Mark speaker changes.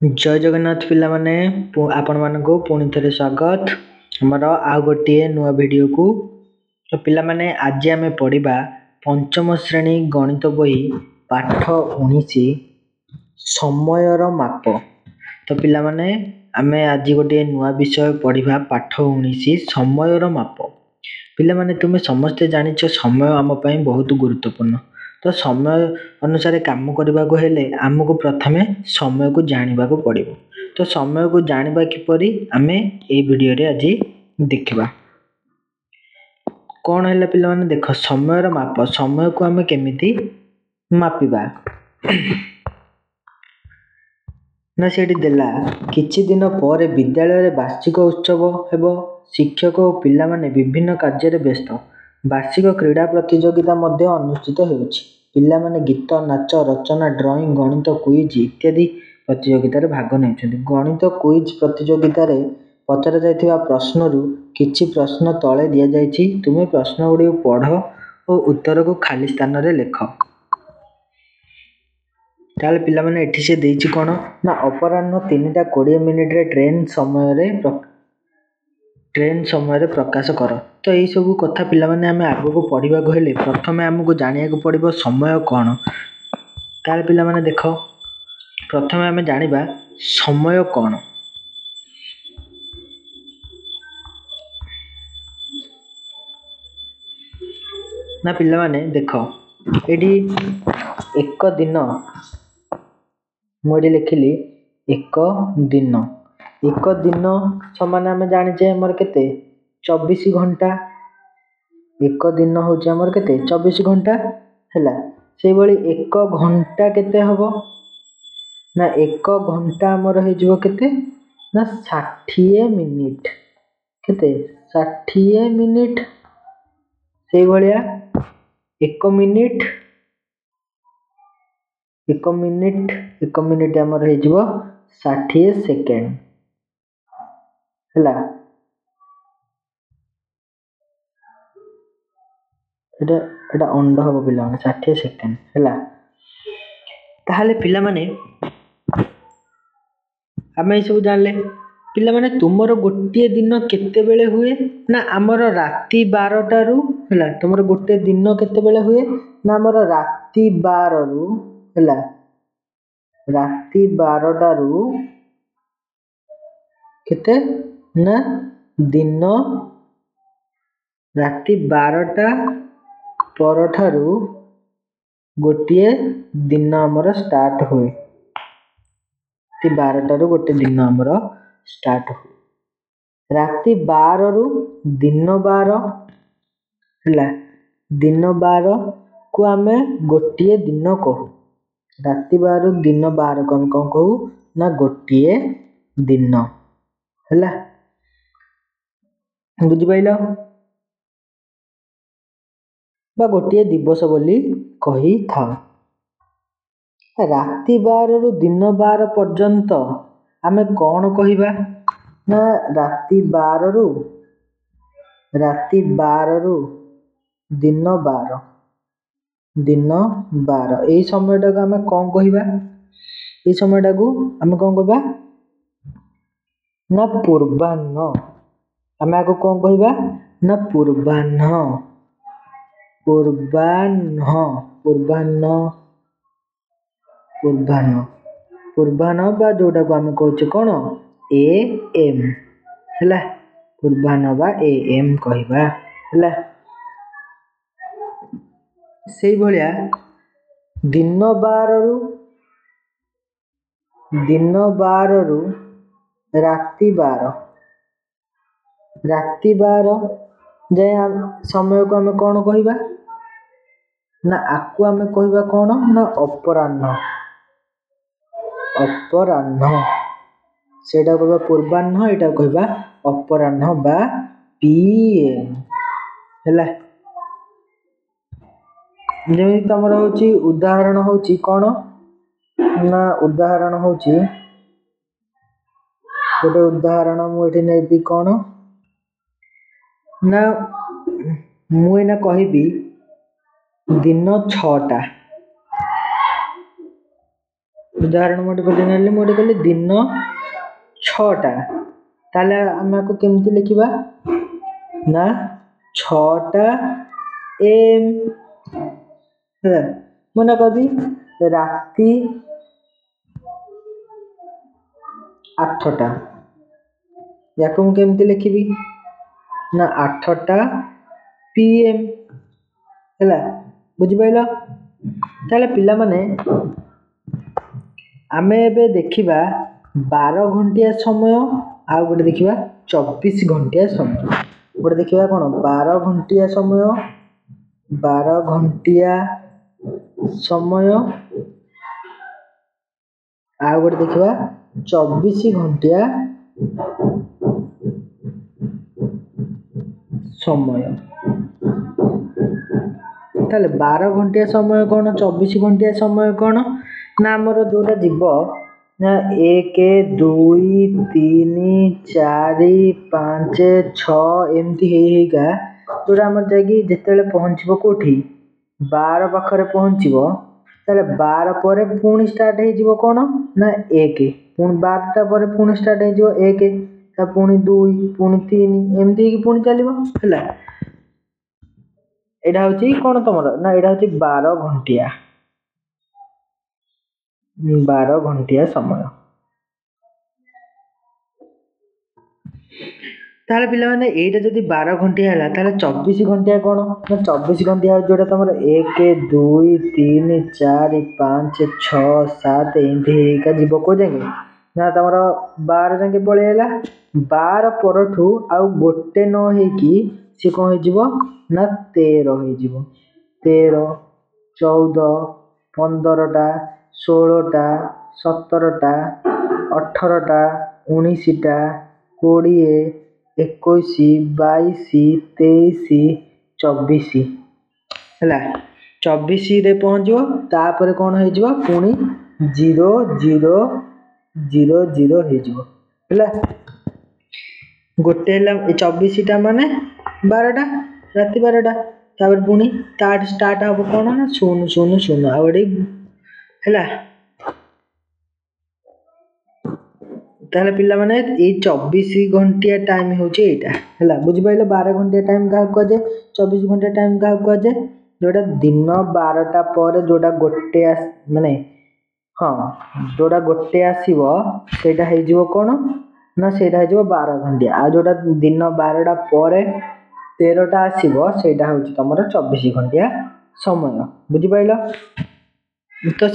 Speaker 1: जय जगन्नाथ पिला माने आपण मानक पुणी थे स्वागत आमर आउ गोटे नुआ वीडियो को। तो पिला माने आज आम पढ़ा पंचम श्रेणी गणित बही पाठ 19 समयर माप। तो पिला माने आम आज गोटे नुआ विषय पढ़ा पाठ 19 समयर माप। पिला माने तुम समस्ते जानिछ समय आम पई बहुत गुरुत्वपूर्ण। तो समय अनुसार काम करने को हेले आमको प्रथमे समय को जानवा को पड़ो। तो समय को जानवा किपरि आमे ए वीडियो रे आज देखिबा। कौन है पिला माने देख समय माप समय को आमे केमिति मापिबा ना सेठी देला किछि दिन पर विद्यालय रे वार्षिक उत्सव हेबो। शिक्षक और पिला माने विभिन्न कार्य रे व्यस्त। वार्षिक क्रीड़ा प्रतियोगिता मध्य अनुष्ठित होउछि। पिला माने गीत नाच रचना ड्राइंग गणित क्विज इत्यादि प्रतियोगिता भाग नेउछन्ति। गणित क्विज प्रतियोगिता रे पचरा जायथिबा प्रश्न रु किछि प्रश्न तळे दिया जायछि। तुमे प्रश्न गुडी पढ़ और उत्तर को खाली स्थान रे लेख। ताले पिला माने एठी से देइछि कोन ना अपराह्न 3:20 रे ट्रेन समय रे प्रकाश कर। तो यही सब कथा पिला माने आमे आगो को पढ़िबा को हेले प्रथमे हमको जानिया को पड़िबो समय कोन। ताले पिला माने देखो प्रथमे आमे जानिबा समय कोन। ना पिला माने देखो एडी एक दिन मोडी लिखिली एक दिन समान आमे जानिचे हमर केते 24 घंटा। एक दिन होचे हमर केते 24 घंटा हैला। से बळी एक घंटा केते हबो ना एक घंटा हमर हे जबो केते ना 60 मिनिट। केते 60 मिनिट। से बळिया एक मिनिट हमर हे जबो 60 सेकेंड हैला। एटा अंड हबो पिला माने 60 सेकेंड हैला। ताहाले पिला माने आमे ई सब जानले पिला माने तुमरो गोटे दिन केते बेले हुए ना हमर राती 12 रु हैला। तुमरो गोटे दिन केते बेले हुए ना हमर राती 12 रु हैला। राती 12 रु केते ना दिन राती 12टा परठारु गोटे दिन हमर स्टार्ट हुए। राती 12टारु गोटे दिन हमर स्टार्ट हुए। राती 12 रु दिन 12 हैला। दिन 12 को आमे गोटे दिन कहू। राती 12 रु दिन 12 को आमे कोन कहू ना गोटे दिन हैला। बुझि पाइलो बा गोटे दिवस बोली कही था। राती 12 रु दिन 12 पर्यंत आमे कौन कहिबा ना राती 12 रु दिन 12 एई समयटा को आमे कौन कहिबा। एई समयटा को आमे कौन कहबा ना पूर्वाह्न। आमे आको कौन कहिबा ना पूर्वाह्न। बा जोटा को आमे कहउचे कोन AM हैला। पूर्वाह्न बा AM कहिबा हैला। सेई भलिया दिन 12 रु राती 12 जाय समय को आमे कोन कहिबा ना आकु आमे कहिबा कोन ना अपराह्न। सेटा कहबा पूर्वाह्न एटा कहबा अपराह्न बा PM हैला। जेमि तमरा होची उदाहरण होची कोन ना उदाहरण होची गोटे उदाहरण मु एठी नेबी कोन ना मु एना कहिबी दिन 6टा उदाहरण मोटे गोटे नेली मोटे कहली दिन 6टा ताले आम आपको केमती लिखा ना 6टा एम मन कभी राति 8टा या केमती लिखी ना 8टा पीएम है बुझिपाल। ताले पिला माने आमे एबे देखिबा 12 घंटिया समय आ गोटे देखिबा 24 घंटिया समय। गोटे देखिबा कोन 12 घंटिया समय 12 घंटिया समय आ गोटे देखिबा 24 घंटिया समय। ताले 12 घंटिया समय कौन 24 घंटिया समय कौन ना आमर जोटा जीव ना 1 2 3 4 5 6 एमती हेगा जोटा आमर जाकि जिते पहुँचब कोठी 12 पाखरे पहुँचब ताले 12 पर पुणी स्टार्ट हो कौन ना 1 पुणी 12टा पर पुणी स्टार्ट हो 1 पुणी 2 पुणी 3 एमती पुणी चलो है। एटा हूँ कौन तुम ना एटा हूँ 12 घंटिया समय। ताले पिला माने एटा जदी 12 घंटिया हला ताले 24 घंटिया कौन ना 24 घंटिया जोटा तुम 1 2 3 4 5 6 7 एमती हेका जीव को जाके ना तुम 12 जाके पळेला 12 परठू आ गोटे न हेकी से कौन हो ना 13 हो 13 14 15टा 16टा 17टा 18टा 19टा 20 21 22 23 24 है 24 रे पहुँचो तापर कौन हो पुणी 0 0 0 0 हो गोटे 24टा माने 12टा राति 12टा तापर पुणी तार स्टार्ट हम कौन ना 0 0 0 आ गोटे है। ताले पिला माने ए 24 घंटिया टाइम होचे एटा है बुझिपाइल। 12 घंटिया टाइम क्या कह जाए 24 घंटिया टाइम क्या कह जाए जोटा दिन 12टा पर जोटा गोटे माने हाँ जोटा गोटे आसीबो सेटा हे जिवो कोन ना सेटा हे जिवो 12 घंटिया आ जोटा दिन 12टा पर 13टा आसीबो सेटा होची तमरो 24 घंटिया समय बुझिपाइल। तो